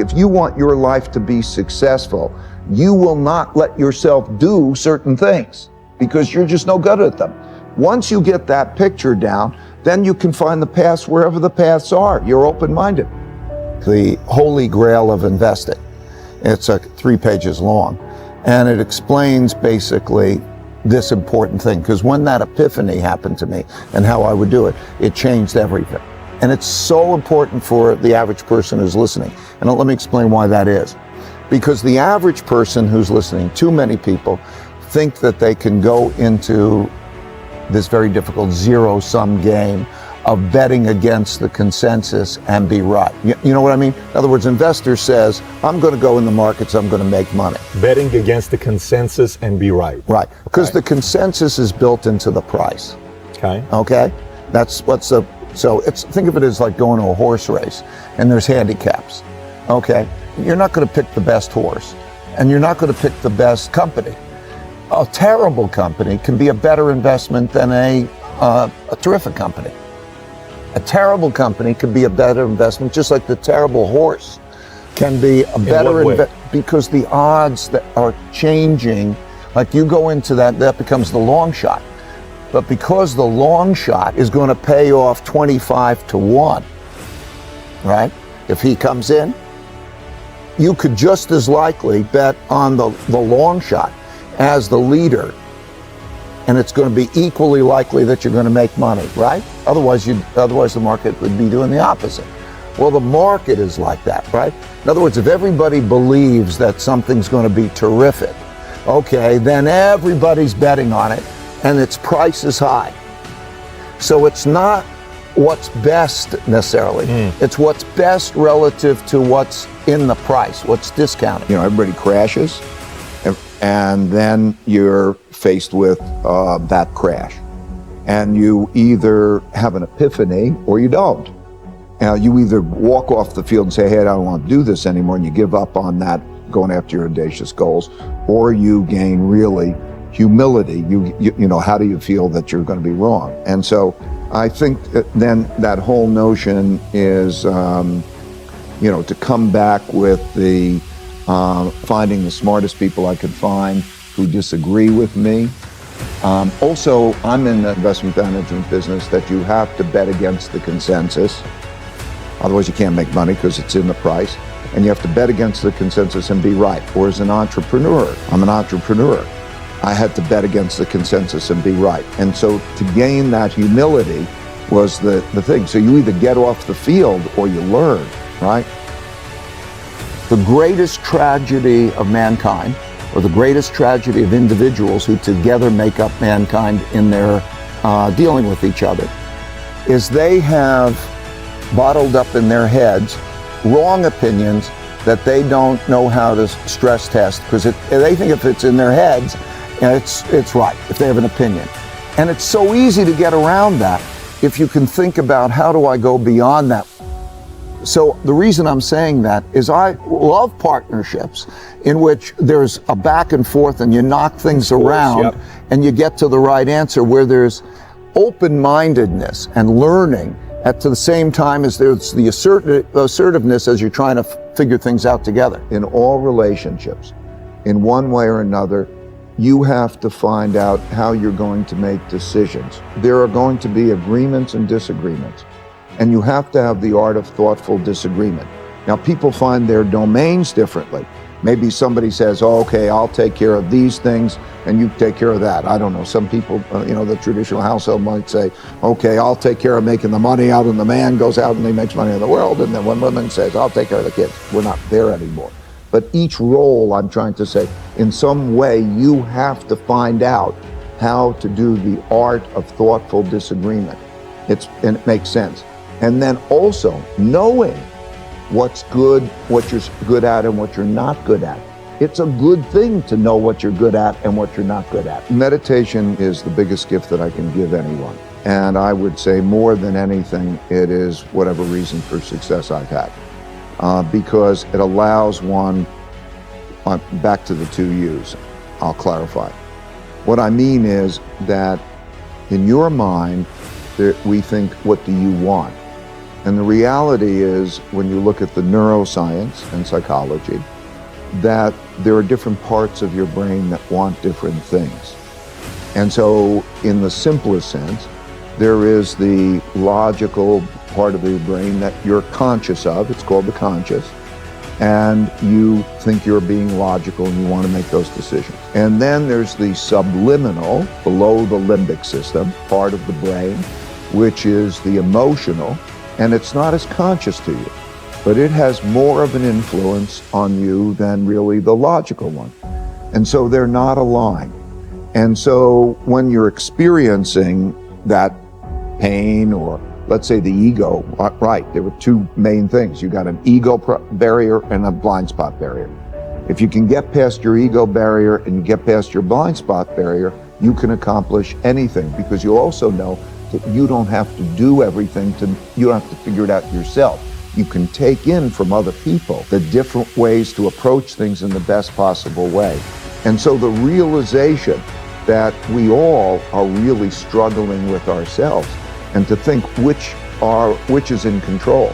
If you want your life to be successful, you will not let yourself do certain things because you're just no good at them. Once you get that picture down, then you can find the paths wherever the paths are. You're open-minded. The Holy Grail of investing. It's 3 pages long, and it explains basically this important thing, because when that epiphany happened to me and how I would do it, it changed everything. And it's so important for the average person who's listening. And let me explain why that is. Because the average person who's listening, too many people, think that they can go into this very difficult zero-sum game of betting against the consensus and be right. You know what I mean? In other words, investor says, I'm going to go in the markets, I'm going to make money. Betting against the consensus and be right. Right. Because the consensus is built into the price. Okay. Okay? That's what's the... So think of it as like going to a horse race, and there's handicaps. Okay? You're not going to pick the best horse, and you're not going to pick the best company. A terrible company can be a better investment than a terrific company. A terrible company could be a better investment, just like the terrible horse can be a better investment, because the odds that are changing, like you go into that becomes the long shot. But because the long shot is going to pay off 25-1, right? If he comes in, you could just as likely bet on the long shot as the leader, and it's going to be equally likely that you're going to make money, right? Otherwise the market would be doing the opposite. Well, the market is like that, right? In other words, if everybody believes that something's going to be terrific, okay, then everybody's betting on it, and its price is high. So it's not what's best necessarily. It's what's best relative to what's in the price, what's discounted. You know, everybody crashes, and then you're faced with that crash. And you either have an epiphany or you don't. You either walk off the field and say, hey, I don't want to do this anymore, and you give up on that, going after your audacious goals, or you gain really humility. You know, how do you feel that you're going to be wrong? And so I think then that whole notion is, you know, to come back with the finding the smartest people I could find who disagree with me. Also, I'm in the investment management business that you have to bet against the consensus. Otherwise you can't make money because it's in the price. And you have to bet against the consensus and be right. Or as an entrepreneur, I'm an entrepreneur. I had to bet against the consensus and be right. And so to gain that humility was the thing. So you either get off the field or you learn, right? The greatest tragedy of mankind, or the greatest tragedy of individuals who together make up mankind in their dealing with each other, is they have bottled up in their heads wrong opinions that they don't know how to stress test, because they think if it's in their heads, it's right, if they have an opinion. And it's so easy to get around that if you can think about, how do I go beyond that? So the reason I'm saying that is I love partnerships in which there's a back and forth and you knock things around and you get to the right answer, where there's open-mindedness and learning at the same time as there's the assertiveness as you're trying to figure things out together. In all relationships, in one way or another, you have to find out how you're going to make decisions. There are going to be agreements and disagreements, and you have to have the art of thoughtful disagreement. Now, people find their domains differently. Maybe somebody says, oh, okay, I'll take care of these things and you take care of that. I don't know. Some people, you know, the traditional household might say, okay, I'll take care of making the money out, and the man goes out and he makes money in the world. And then one woman says, I'll take care of the kids. We're not there anymore. But each role, I'm trying to say, in some way, you have to find out how to do the art of thoughtful disagreement. And it makes sense. And then also knowing what's good, what you're good at, and what you're not good at. It's a good thing to know what you're good at and what you're not good at. Meditation is the biggest gift that I can give anyone. And I would say more than anything, it is whatever reason for success I've had. Because it allows one, back to the 2 U's, I'll clarify. What I mean is that in your mind, we think, what do you want? And the reality is, when you look at the neuroscience and psychology, that there are different parts of your brain that want different things. And so, in the simplest sense, there is the logical part of your brain that you're conscious of. It's called the conscious. And you think you're being logical and you want to make those decisions. And then there's the subliminal, below the limbic system, part of the brain, which is the emotional, and it's not as conscious to you, but it has more of an influence on you than really the logical one. And so they're not aligned. And so when you're experiencing that pain, or let's say the ego, right, there were two main things. You got an ego barrier and a blind spot barrier. If you can get past your ego barrier and you get past your blind spot barrier, you can accomplish anything, because you also know that you don't have to do everything, you don't have to figure it out yourself. You can take in from other people the different ways to approach things in the best possible way. And so the realization that we all are really struggling with ourselves, and to think which is in control.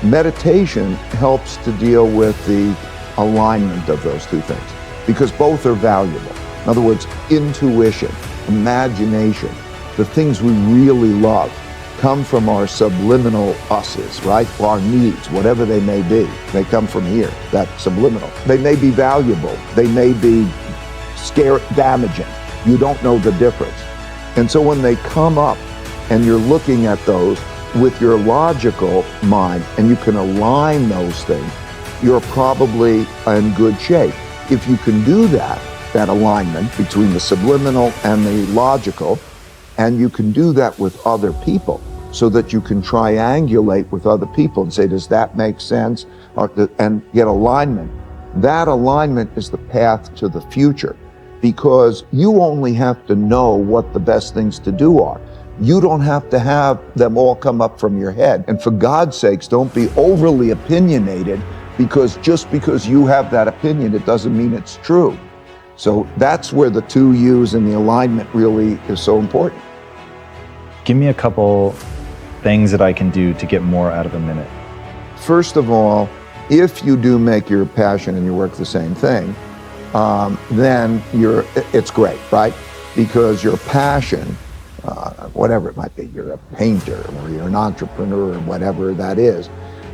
Meditation helps to deal with the alignment of those two things, because both are valuable. In other words, intuition, imagination, the things we really love come from our subliminal us's, right? Our needs, whatever they may be. They come from here, that subliminal. They may be valuable. They may be damaging. You don't know the difference. And so when they come up and you're looking at those with your logical mind and you can align those things, you're probably in good shape. If you can do that alignment between the subliminal and the logical, and you can do that with other people, so that you can triangulate with other people and say, does that make sense? And get alignment. That alignment is the path to the future, because you only have to know what the best things to do are. You don't have to have them all come up from your head. And for God's sakes, don't be overly opinionated, because just because you have that opinion, it doesn't mean it's true. So that's where the two U's and the alignment really is so important. Give me a couple things that I can do to get more out of a minute. First of all, if you do make your passion and your work the same thing, then it's great, right? Because your passion, whatever it might be, you're a painter or you're an entrepreneur or whatever that is,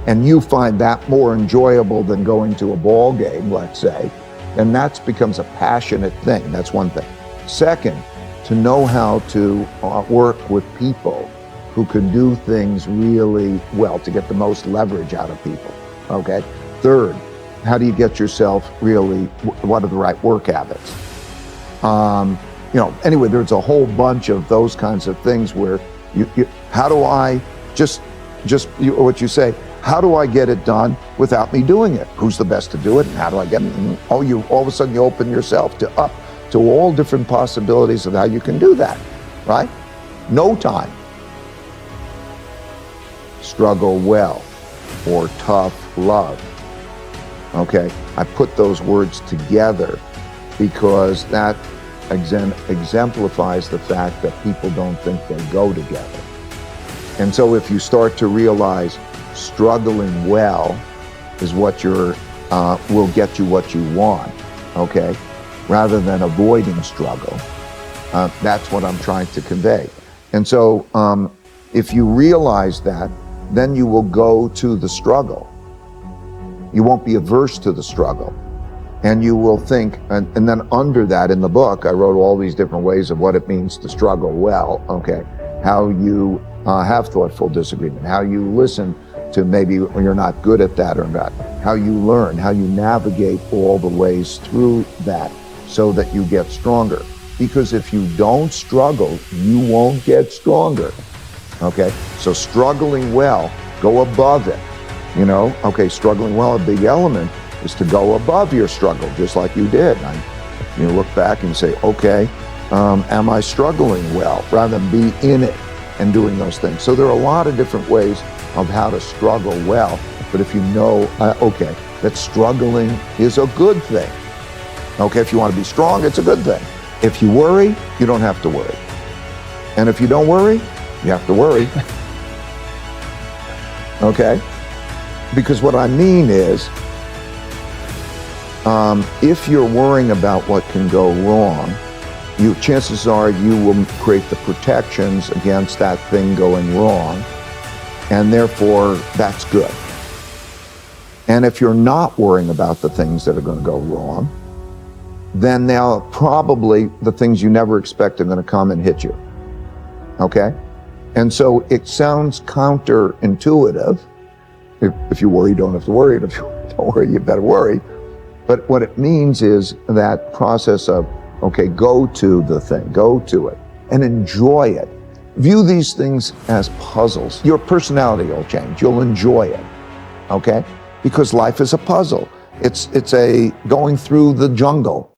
and you find that more enjoyable than going to a ball game, let's say, then that becomes a passionate thing. That's one thing. Second, to know how to work with people who can do things really well, to get the most leverage out of people, okay? Third, how do you get yourself really, what are the right work habits? Anyway, there's a whole bunch of those kinds of things where how do I, what you say, how do I get it done without me doing it? Who's the best to do it, and how do I get it? And all of a sudden you open yourself to all different possibilities of how you can do that, right? No time. Struggle well, or tough love. Okay, I put those words together because that exemplifies the fact that people don't think they go together. And so if you start to realize struggling well is what will get you what you want, okay, rather than avoiding struggle, that's what I'm trying to convey. And so if you realize that, then you will go to the struggle. You won't be averse to the struggle. And you will think, and then under that in the book, I wrote all these different ways of what it means to struggle well, okay? How you have thoughtful disagreement, how you listen to maybe when you're not good at that or not, how you learn, how you navigate all the ways through that so that you get stronger. Because if you don't struggle, you won't get stronger, okay? So struggling well, go above it, Okay, struggling well, a big element is to go above your struggle, just like you did. You look back and say, okay, am I struggling well, rather than be in it and doing those things. So there are a lot of different ways of how to struggle well, but if you know, okay, that struggling is a good thing. Okay, if you want to be strong, it's a good thing. If you worry, you don't have to worry. And if you don't worry, you have to worry. okay? Because what I mean is, if you're worrying about what can go wrong, chances are you will create the protections against that thing going wrong, and therefore that's good. And if you're not worrying about the things that are going to go wrong, then now probably the things you never expect are going to come and hit you, okay? And so it sounds counterintuitive. If you worry, you don't have to worry. If you don't worry, you better worry. But what it means is that process of, okay, go to the thing, go to it, and enjoy it. View these things as puzzles. Your personality will change. You'll enjoy it, okay? Because life is a puzzle. It's a going through the jungle.